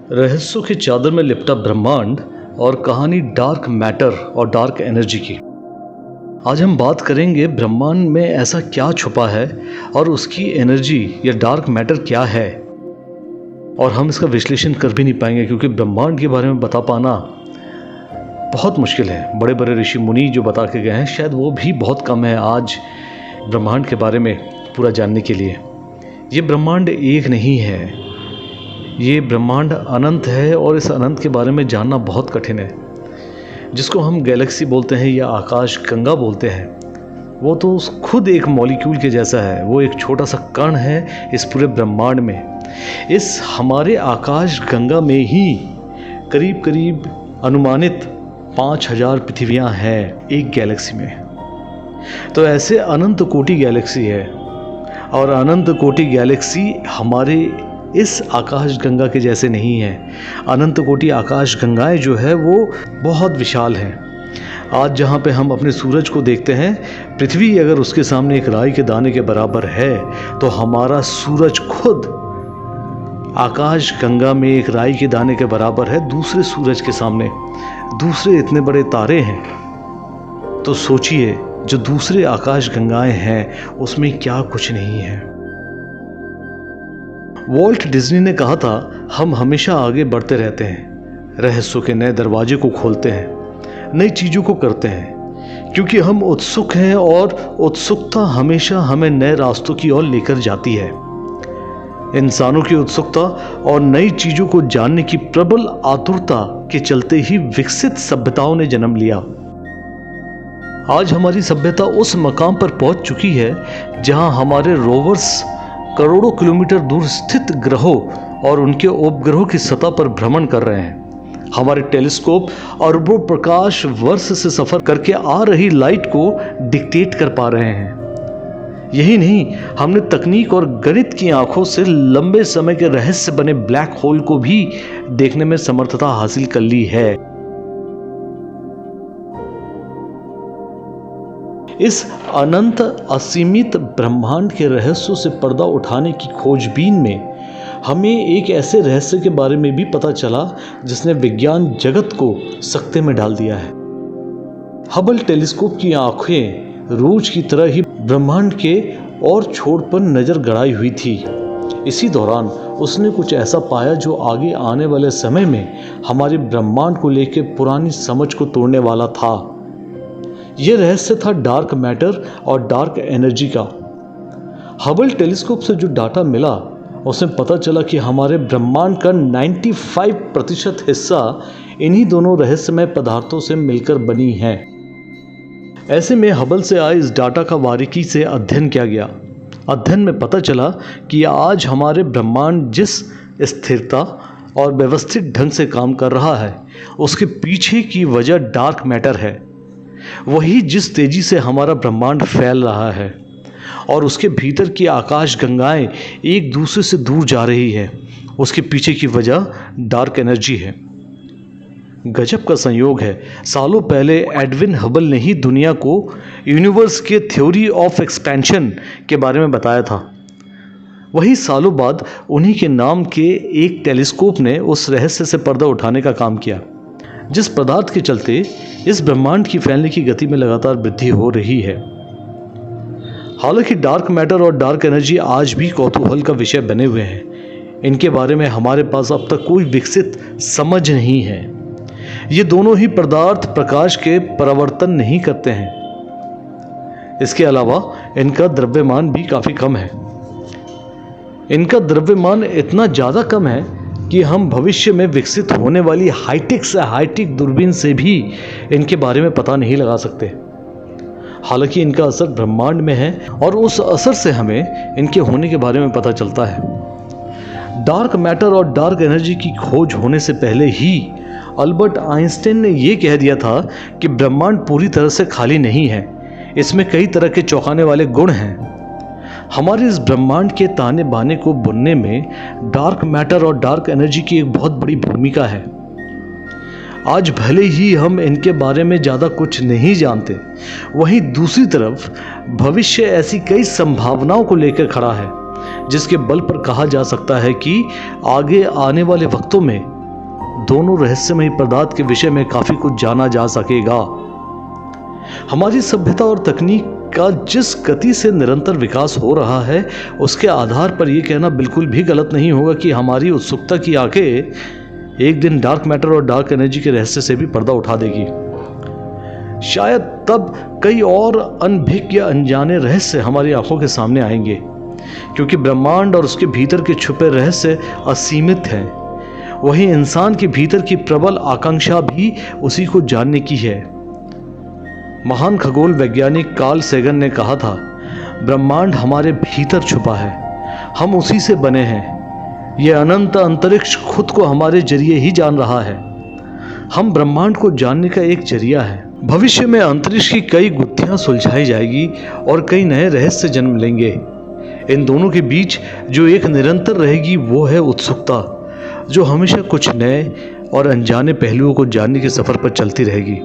रहस्यों की चादर में लिपटा ब्रह्मांड और कहानी डार्क मैटर और डार्क एनर्जी की। आज हम बात करेंगे ब्रह्मांड में ऐसा क्या छुपा है और उसकी एनर्जी या डार्क मैटर क्या है। और हम इसका विश्लेषण कर भी नहीं पाएंगे क्योंकि ब्रह्मांड के बारे में बता पाना बहुत मुश्किल है। बड़े बड़े ऋषि मुनि जो बता के गए हैं शायद वो भी बहुत कम है आज ब्रह्मांड के बारे में पूरा जानने के लिए। ये ब्रह्मांड एक नहीं है, ये ब्रह्मांड अनंत है और इस अनंत के बारे में जानना बहुत कठिन है। जिसको हम गैलेक्सी बोलते हैं या आकाश गंगा बोलते हैं, वो तो खुद एक मॉलिक्यूल के जैसा है। वो एक छोटा सा कण है इस पूरे ब्रह्मांड में। इस हमारे आकाश गंगा में ही करीब करीब अनुमानित 5000 पृथ्वियाँ हैं एक गैलेक्सी में। तो ऐसे अनंत कोटि गैलेक्सी है और अनंत कोटि गैलेक्सी हमारे इस आकाश गंगा के जैसे नहीं है। अनंत कोटि आकाश गंगाएं जो है वो बहुत विशाल हैं। आज जहाँ पे हम अपने सूरज को देखते हैं, पृथ्वी अगर उसके सामने एक राई के दाने के बराबर है तो हमारा सूरज खुद आकाश गंगा में एक राई के दाने के बराबर है दूसरे सूरज के सामने। दूसरे इतने बड़े तारे हैं, तो सोचिए जो दूसरे आकाश गंगाएं हैं उसमें क्या कुछ नहीं है। वॉल्ट डिज्नी ने कहा था, हम हमेशा आगे बढ़ते रहते हैं, रहस्यों के नए दरवाजे को खोलते हैं, नई चीज़ों को करते हैं, क्योंकि हम उत्सुक हैं और उत्सुकता हमेशा हमें नए रास्तों की ओर लेकर जाती है। इंसानों की उत्सुकता और नई चीज़ों को जानने की प्रबल आतुरता के चलते ही विकसित सभ्यताओं ने जन्म लिया। आज हमारी सभ्यता उस मकाम पर पहुंच चुकी है जहां हमारे रोवर्स करोड़ों किलोमीटर दूर स्थित ग्रहों और उनके उपग्रहों की सतह पर भ्रमण कर रहे हैं। हमारे टेलीस्कोप अरबों प्रकाश वर्ष से सफर करके आ रही लाइट को डिक्टेट कर पा रहे हैं। यही नहीं, हमने तकनीक और गणित की आंखों से लंबे समय के रहस्य बने ब्लैक होल को भी देखने में समर्थता हासिल कर ली है। इस अनंत असीमित ब्रह्मांड के रहस्यों से पर्दा उठाने की खोजबीन में हमें एक ऐसे रहस्य के बारे में भी पता चला जिसने विज्ञान जगत को सकते में डाल दिया है। हबल टेलीस्कोप की आंखें रोज की तरह ही ब्रह्मांड के और छोर पर नजर गड़ाई हुई थी। इसी दौरान उसने कुछ ऐसा पाया जो आगे आने वाले समय में हमारे ब्रह्मांड को लेकर पुरानी समझ को तोड़ने वाला था। यह रहस्य था डार्क मैटर और डार्क एनर्जी का। हबल टेलीस्कोप से जो डाटा मिला उसमें पता चला कि हमारे ब्रह्मांड का 95% हिस्सा इन्हीं दोनों रहस्यमय पदार्थों से मिलकर बनी है। ऐसे में हबल से आए इस डाटा का बारीकी से अध्ययन किया गया। अध्ययन में पता चला कि आज हमारे ब्रह्मांड जिस स्थिरता और व्यवस्थित ढंग से काम कर रहा है उसके पीछे की वजह डार्क मैटर है। वही जिस तेजी से हमारा ब्रह्मांड फैल रहा है और उसके भीतर की आकाश गंगाएं एक दूसरे से दूर जा रही है, उसके पीछे की वजह डार्क एनर्जी है। गजब का संयोग है, सालों पहले एडविन हबल ने ही दुनिया को यूनिवर्स के थ्योरी ऑफ एक्सपेंशन के बारे में बताया था। वही सालों बाद उन्हीं के नाम के एक टेलीस्कोप ने उस रहस्य से पर्दा उठाने का काम किया, जिस पदार्थ के चलते इस ब्रह्मांड की फैलने की गति में लगातार वृद्धि हो रही है। हालांकि डार्क मैटर और डार्क एनर्जी आज भी कौतूहल का विषय बने हुए हैं। इनके बारे में हमारे पास अब तक कोई विकसित समझ नहीं है। ये दोनों ही पदार्थ प्रकाश के परावर्तन नहीं करते हैं। इसके अलावा इनका द्रव्यमान भी काफी कम है। इनका द्रव्यमान इतना ज्यादा कम है कि हम भविष्य में विकसित होने वाली हाईटेक से हाईटेक दूरबीन से भी इनके बारे में पता नहीं लगा सकते। हालांकि इनका असर ब्रह्मांड में है और उस असर से हमें इनके होने के बारे में पता चलता है। डार्क मैटर और डार्क एनर्जी की खोज होने से पहले ही अल्बर्ट आइंस्टाइन ने यह कह दिया था कि ब्रह्मांड पूरी तरह से खाली नहीं है, इसमें कई तरह के चौंकाने वाले गुण हैं। हमारे इस ब्रह्मांड के ताने बाने को बुनने में डार्क मैटर और डार्क एनर्जी की एक बहुत बड़ी भूमिका है। आज भले ही हम इनके बारे में ज़्यादा कुछ नहीं जानते, वहीं दूसरी तरफ भविष्य ऐसी कई संभावनाओं को लेकर खड़ा है जिसके बल पर कहा जा सकता है कि आगे आने वाले वक्तों में दोनों रहस्यमयी पदार्थ के विषय में काफ़ी कुछ जाना जा सकेगा। हमारी सभ्यता और तकनीक का जिस गति से निरंतर विकास हो रहा है, उसके आधार पर यह कहना बिल्कुल भी गलत नहीं होगा कि हमारी उत्सुकता की आंखें एक दिन डार्क मैटर और डार्क एनर्जी के रहस्य से भी पर्दा उठा देगी। शायद तब कई और अनभिज्ञ या अनजाने रहस्य हमारी आंखों के सामने आएंगे, क्योंकि ब्रह्मांड और उसके भीतर के छुपे रहस्य असीमित हैं। वहीं इंसान के भीतर की प्रबल आकांक्षा भी उसी को जानने की है। महान खगोल वैज्ञानिक कार्ल सेगन ने कहा था, ब्रह्मांड हमारे भीतर छुपा है, हम उसी से बने हैं। यह अनंत अंतरिक्ष खुद को हमारे जरिए ही जान रहा है। हम ब्रह्मांड को जानने का एक जरिया है। भविष्य में अंतरिक्ष की कई गुत्थियां सुलझाई जाएगी और कई नए रहस्य जन्म लेंगे। इन दोनों के बीच जो एक निरंतर रहेगी वो है उत्सुकता, जो हमेशा कुछ नए और अनजाने पहलुओं को जानने के सफर पर चलती रहेगी।